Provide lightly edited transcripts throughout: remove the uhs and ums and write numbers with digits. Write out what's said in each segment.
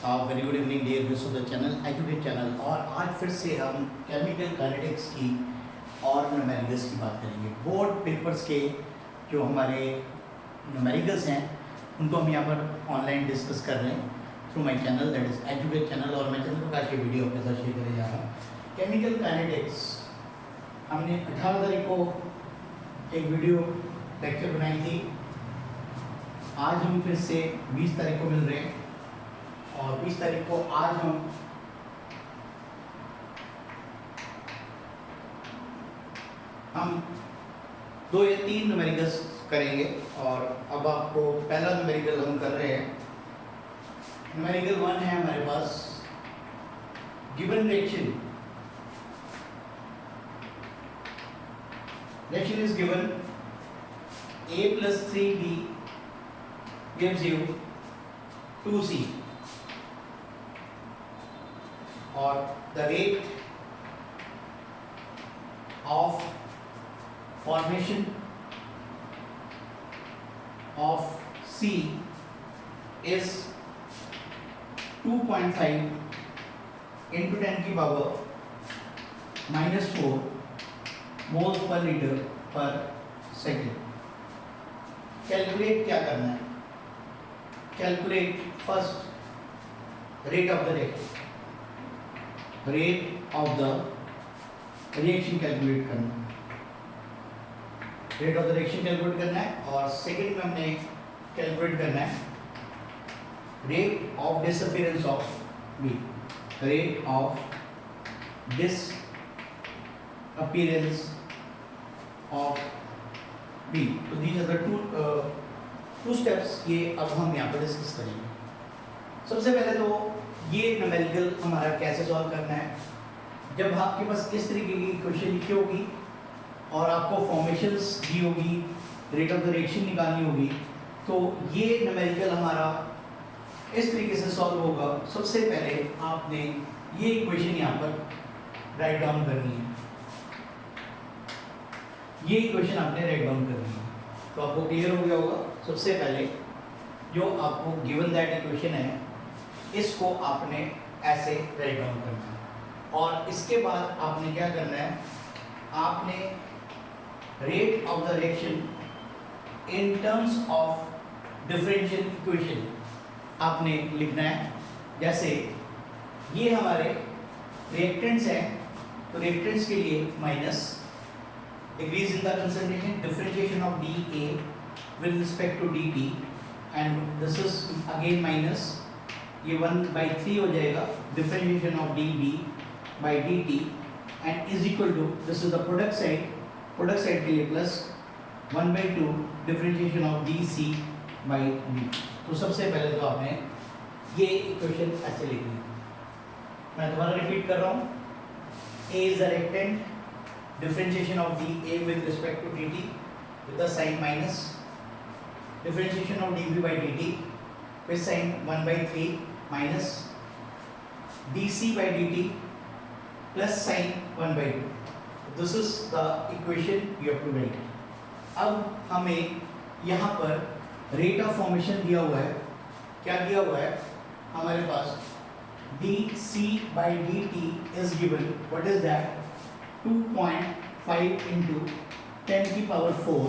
Very good evening dear viewers of the channel Educate channel. और आज फिर से हम केमिकल काइनेटिक्स की और न्यूमेरिकल्स की बात करेंगे। बोर्ड पेपर्स के जो हमारे न्यूमेरिकल्स हैं उनको हम यहाँ पर ऑनलाइन डिस्कस कर रहे हैं through my channel that is educate channel. और मैं चंद्रप्रकाश ये वीडियो आपके साथ शेयर करने जा रहा हूँ। केमिकल काइनेटिक्स हमने 18 तारीख को एक वीडियो लेक्चर बनाई थी। आज हम फिर से 20 तारीख को मिल रहे हैं और 20 तारीख को आज हम 2 या 3 न्यूमेरिकल्स करेंगे। और अब आपको पहला न्यूमेरिकल हम कर रहे हैं। न्यूमेरिकल 1 है हमारे पास, given reaction is given A plus 3B gives you 2C और the rate of formation of C is 2.5 into 10 की power -4 moles per litre per second. Calculate क्या करना है? Calculate first rate of the reaction, rate of the reaction calculate करना है, rate of the reaction calculate करना है। और second में हमने कैलकुलेट करना है rate of disappearance of B, rate of disappearance of B. तो these are the two steps, ये अब हम यहाँ पर डिस्कस करेंगे। सबसे पहले तो ये न्यूमेरिकल हमारा कैसे सॉल्व करना है। जब आपके पास इस तरीके की क्वेश्चन लिखी होगी और आपको फॉर्मेशंस दी होगी, रेट ऑफ द रिएक्शन निकालनी होगी, तो ये न्यूमेरिकल हमारा इस तरीके से सॉल्व होगा। सबसे पहले आपने ये इक्वेशन यहाँ पर राइट डाउन करनी है, ये इक्वेशन आपने राइट डाउन करनी है। तो आपको क्लियर हो गया होगा। सबसे पहले जो आपको गिवन दैट इक्वेशन है इसको आपने ऐसे राइट डाउन करना है। और इसके बाद आपने क्या करना है, आपने rate of the reaction in terms of differential equation आपने लिखना है। जैसे ये हमारे रिएक्टेंट्स हैं, तो रिएक्टेंट्स के लिए minus decrease in the concentration, differentiation of dA with respect to dt and this is again minus, ये 1/3 हो जाएगा differentiation of dB by dt and is equal to, this is the product side के लिए plus 1/2 differentiation of dC by d। तो सबसे पहले तो आपने ये इक्वेशन ऐसे लिखनी है। मैं दोबारा रिपीट कर रहा हूँ। A is the reactant, differentiation of dA with respect to dt with the sign minus, differentiation of dB by dt with sign 1/3 minus dC by dt plus sign 1/2. This is the equation you have to write. अब हमें यहाँ पर rate of formation दिया हुआ है। क्या दिया हुआ है हमारे पास? dC by dt is given, what is that? 2.5 into 10 की power 4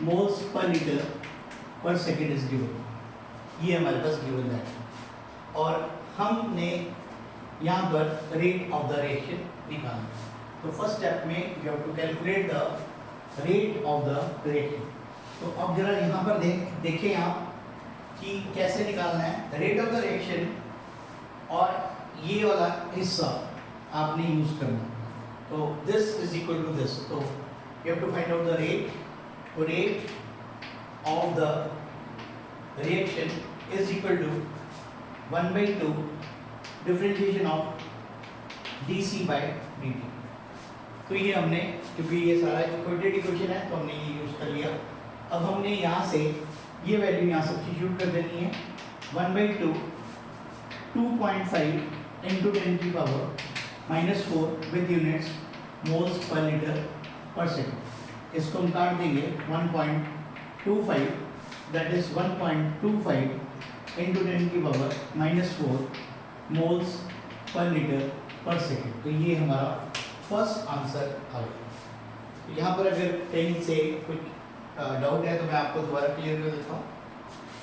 moles per litre per second is given. ये हमारे पास गिवन है। और हमने यहाँ पर रेट ऑफ द रिएक्शन निकालना। तो फर्स्ट स्टेप में you have to calculate the rate of the reaction. तो अब जरा यहाँ पर देखें आप कि कैसे निकालना है रेट ऑफ द रिएक्शन। और ये वाला हिस्सा आपने यूज करना। तो this is equal to this, so you have to find out the rate of the reaction is equal to 1/2 differentiation of dC by dt। तो ये हमने, क्योंकि ये सारा इक्वेटेड इक्वेशन है तो हमने ये यूज कर लिया। अब हमने यहाँ से ये वैल्यू यहाँ सब्स्टिट्यूट कर देनी है। 1/2 2.5 into 10 की power -4 with units moles per litre per second. इसको हम काट देंगे 1.25, दैट इज 1.25 इंटू 10 की power -4 moles per litre per second. तो ये हमारा फर्स्ट आंसर आ गया। तो यहाँ पर अगर कहीं से कुछ डाउट है तो मैं आपको दोबारा क्लियर कर देता हूँ।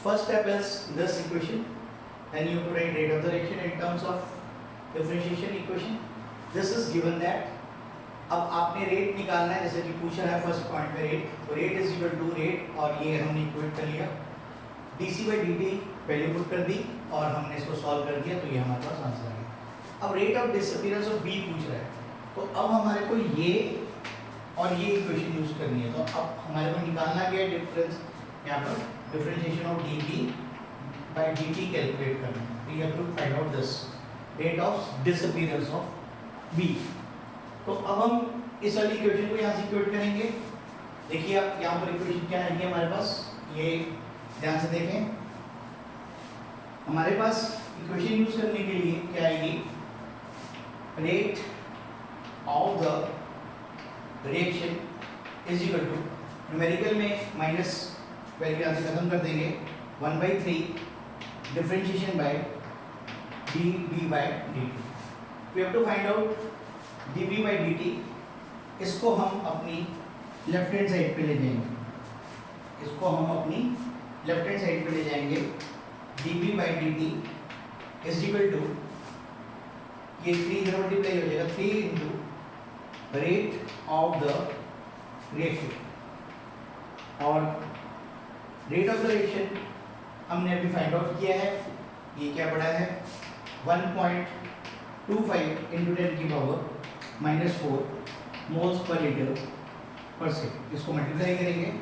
First step is this equation, then you to write rate of the reaction in terms of differentiation equation. This is given that, अब आपने रेट निकालना है, जैसे कि पूछा है फर्स्ट पॉइंट में रेट, तो rate is equal to rate, और ये हमने इक्वेट कर लिया, dc by dt value put कर दी और हमने इसको सॉल्व कर दिया, तो ये हमारे पास आंसर आ गया। अब rate of disappearance of B पूछ रहा है, तो अब हमारे को ये और ये इक्वेशन यूज करनी है। तो अब हमारे को निकालना क्या है डिफरेंस, यहाँ पर differentiation of dB by dt calculate करना है। We have to find out this rate of disappearance of B. तो अब हम इस वाली इक्वेशन को यहाँ से इक्वेट करेंगे। देखिए आप यहाँ पर इक्वेशन क्या है हमारे पास, ये ध्यान से देखें, हमारे पास इक्वेशन यूज करने के लिए क्या आएगी, rate of the reaction is equal to, numerical में माइनस वैल्यू यहाँ से खत्म कर देंगे, 1/3 differentiation by dB by dt। We have to find out dB by dt। इसको हम अपनी लेफ्ट हैंड साइड पे ले जाएंगे, इसको हम अपनी लेफ्ट हैंड साइड पे ले जाएंगे। dB by dt is equal to, ये 3 इधर मल्टीप्लाई हो जाएगा, 3 into rate of the reaction, और रेट ऑफ द रिएक्शन हमने अभी फाइंड आउट किया है, ये क्या पड़ा है 1.25 इंटू 10 की power -4 moles per litre per second. इसको मल्टीप्लाई करेंगे,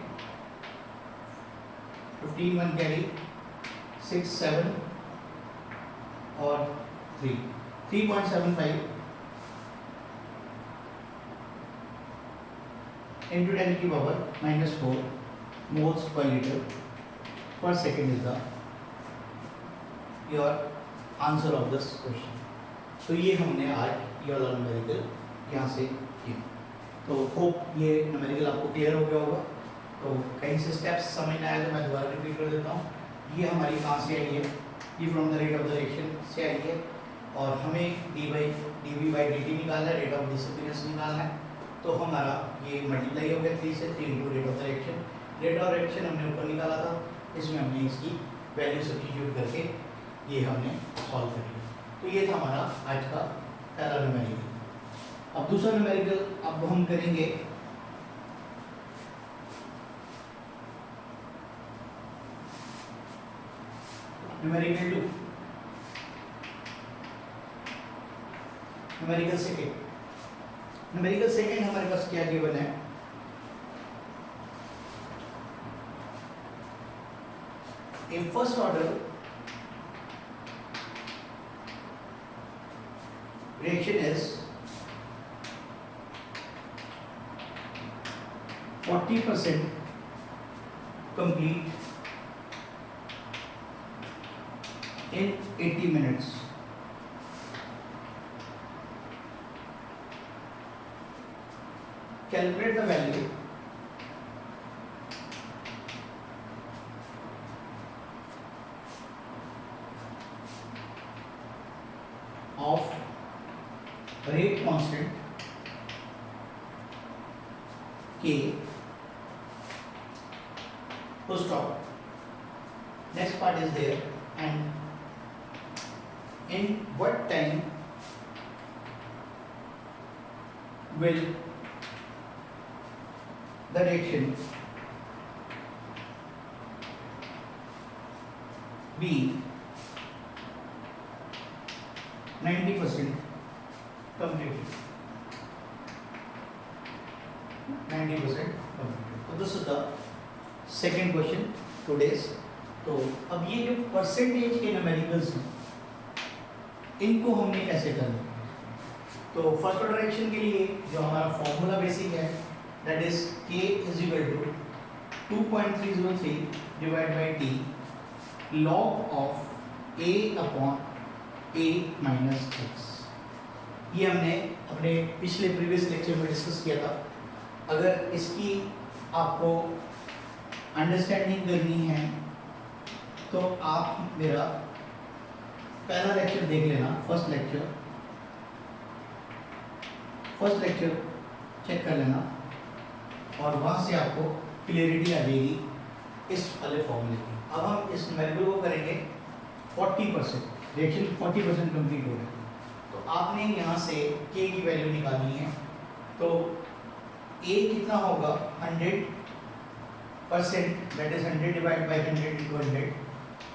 15 1 कैरी 6 7 और 3 3.75 इंटू 10 की power -4 moles per litre per second is the your answer of this question. तो ये हमने आज ये वाला न्यूमेरिकल यहाँ से किया। तो होप ये न्यूमेरिकल आपको क्लियर हो गया होगा। तो कहीं से स्टेप्स समझ में आया तो मैं दोबारा रिपीट कर देता हूँ। ये हमारी कहाँ से आई है, ये from the rate of the reaction से आई है, और हमें dB बाई dt निकालना है, रेट ऑफ डिसअपीयरेंस निकालना है। तो हमारा ये मल्टीप्लाई हो गया 3 से, 3 into rate of the reaction. Rate of reaction हमने ऊपर निकाला था, इसमें हमने इसकी वैल्यू सब्स्टिट्यूट करके ये हमने सॉल्व कर लिया। तो ये था हमारा आज का पहला न्यूमेरिकल। अब दूसरा न्यूमेरिकल अब हम करेंगे numerical 2, numerical second. Numerical second हमारे पास क्या गिवन है, a first order reaction is 40% complete in 80 minutes. Calculate the value of rate constant K, full stop. Next part is there, and in what time will the reaction be 90% completed. 90% completed. So this is the second question today's. तो अब ये जो percentage के numericals हैं, इनको हमने कैसे करना है? तो फर्स्ट ऑर्डर रिएक्शन के लिए जो हमारा फॉर्मूला बेसिक है, that is K is equal to 2.303 divide by T log of A upon A minus x। ये हमने अपने पिछले प्रीवियस लेक्चर में डिस्कस किया था। अगर इसकी आपको अंडरस्टैंडिंग करनी है तो आप मेरा पहला लेक्चर देख लेना, फर्स्ट लेक्चर चेक कर लेना और वहाँ से आपको क्लियरिटी आ जाएगी इस वाले फॉर्मूले की। अब हम इस न्यूमेरिकल को करेंगे 40%, रिएक्शन 40% कंप्लीट हो गया। तो आपने यहाँ से k की वैल्यू निकालनी है। तो a कितना होगा 100%, that is 100 divide by 100 into 100,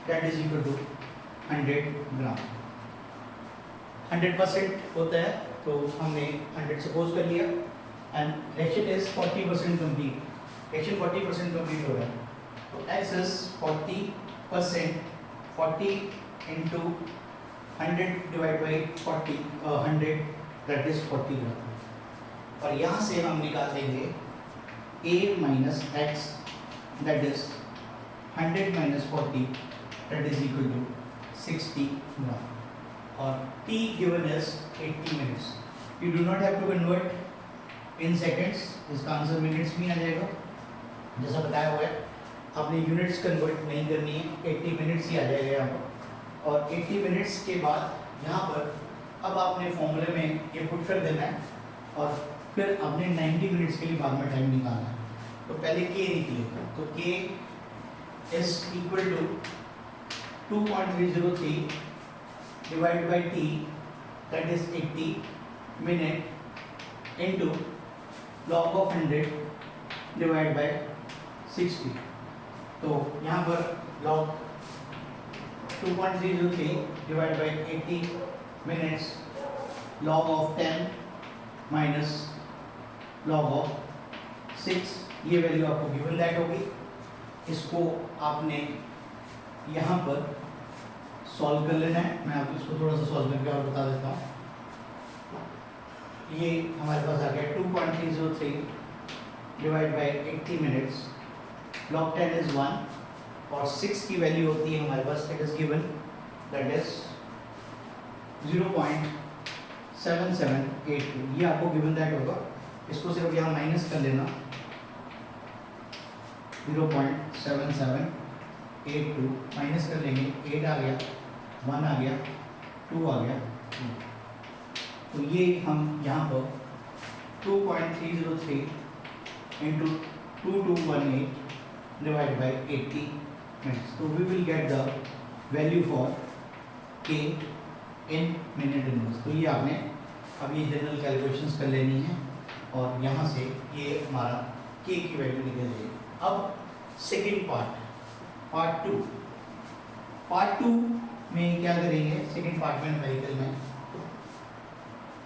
that is equal to 100 gram. 100% होता है तो हमने 100 सपोज कर लिया and reaction is 40% complete. Reaction 40% complete हो रहा है तो x is 40%, 40 into 100 divide by 40, 100 that is 40 gram. और यहाँ से हम निकाल देंगे a minus X that is 100 minus 40 that is equal to 60 ग्राम। और t given is 80 minutes. You do not have to convert in seconds. इसका आंसर मिनट्स में आ जाएगा जैसा बताया हुआ है। आपने यूनिट्स कन्वर्ट नहीं करनी है, 80 मिनट्स ही आ जाएगा यहाँ पर। और 80 मिनट्स के बाद यहाँ पर अब आपने फॉर्मूले में ये पुट कर देना है और फिर आपने 90 मिनट्स के लिए बाद में टाइम निकालना है। तो पहले k निकलेगा, तो k is equal to 2.303 divided by t, that is 80 minute into log of 100 divided by 60। तो यहाँ पर log 2.303 divided by 80 minutes log of 10 minus log of 6, ये वैल्यू आपको गिवन दैट होगी। इसको आपने यहाँ पर सॉल्व कर लेना है। मैं आपको इसको थोड़ा सा सॉल्व करके और बता देता हूँ। ये हमारे पास आ गया 2.303 divide by 80 minutes, log 10 is 1 और 6 की वैल्यू होती है हमारे पास, it is given that is 0.7782। ये आपको गिवन दैट होगा। इसको सिर्फ यहाँ माइनस कर लेना, 0.7782 माइनस कर लेंगे, 8 आ गया, 1 आ गया, 2 आ गया। तो ये हम यहाँ पर 2.303 इंटू 2218 डिवाइड बाई 80 मिनट्स, तो we will get the value for k in minute inverse. तो ये आपने अब ये जनरल कैलकुलेशंस कर लेनी है और यहाँ से ये हमारा k की वैल्यू निकल जाएगी। अब सेकेंड पार्ट टू में क्या करेंगे? सेकेंड पार्ट में न्यूमेरिकल में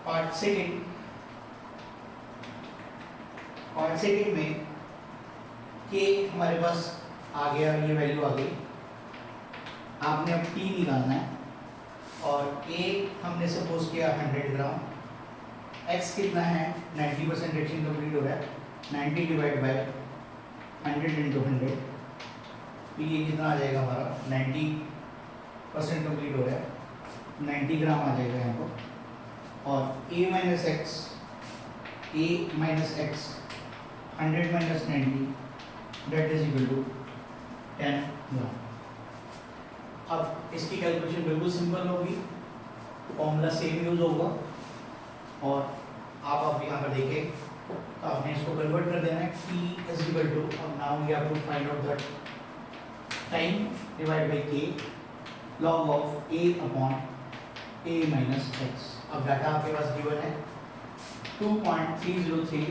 पार्ट सेकेंड में k हमारे पास आ गया, ये वैल्यू आ गई। आपने अब t निकालना है और a हमने सपोज किया 100 ग्राम, x कितना है 90% रिएक्शन कंप्लीट हो रहा है, 90 डिवाइड बाई 100 इंटू 100, तो ये कितना आ जाएगा हमारा 90% कंप्लीट हो रहा है, 90 ग्राम आ जाएगा यहाँ पर। और a minus X 100 minus 90 that is equal to 10 gram. अब इसकी कैलकुलेशन बिल्कुल सिंपल होगी, फॉर्मूला सेम यूज होगा और आप यहाँ पर देखें तो आपने इसको कन्वर्ट कर देना है। t इज इक्वल टू, अब now we have to find out the time divide by k log of a upon a minus X. अब डाटा आपके पास गिवन है 2.303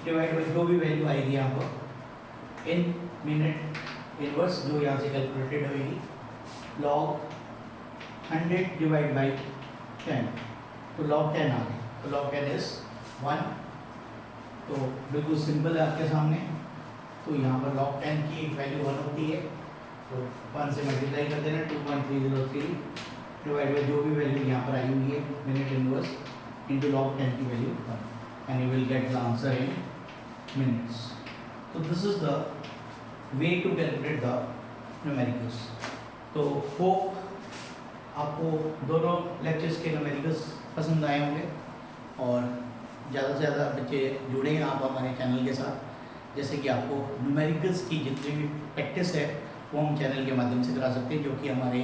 डिवाइड बाई जो भी वैल्यू आएगी यहाँ पर इन मिनट इनवर्स, जो यहाँ से कैलकुलेटेड होगी, log 100 डिवाइड बाई 10, तो log 10 आ गया, तो log 10 इज 1। तो बिल्कुल सिंपल है आपके सामने। तो यहाँ पर log 10 की एक वैल्यू 1 होती है, तो 1 से मल्टीप्लाई कर देना, 2.303 डिवाइड बाई जो भी वैल्यू यहाँ पर आई हुई है मिनट इनवर्स इंटू log 10 की value 1 and you will get the answer in minutes. तो this is the way to calculate the numericals. तो होप आपको दोनों लेक्चर्स के न्यूमेरिकल्स पसंद आए होंगे और ज़्यादा से ज़्यादा बच्चे जुड़े हैं आप हमारे चैनल के साथ, जैसे कि आपको न्यूमेरिकल्स की जितनी भी प्रैक्टिस है वो हम चैनल के माध्यम से करा सकते हैं, जो कि हमारे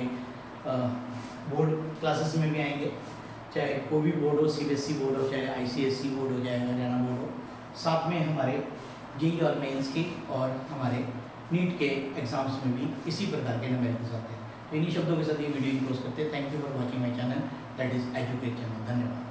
बोर्ड क्लासेस में भी आएंगे, चाहे कोई भी बोर्ड हो, CBSE बोर्ड हो, चाहे ICSE बोर्ड हो, चाहे हरियाणा बोर्ड हो। साथ में हमारे JEE और मेंस की और हमारे नीट के एग्जाम्स में भी इसी प्रकार के नंबर आते हैं। तो इन्हीं शब्दों के साथ ये वीडियो क्लोज करते हैं। Thank you for watching my channel, that is educate channel. धन्यवाद।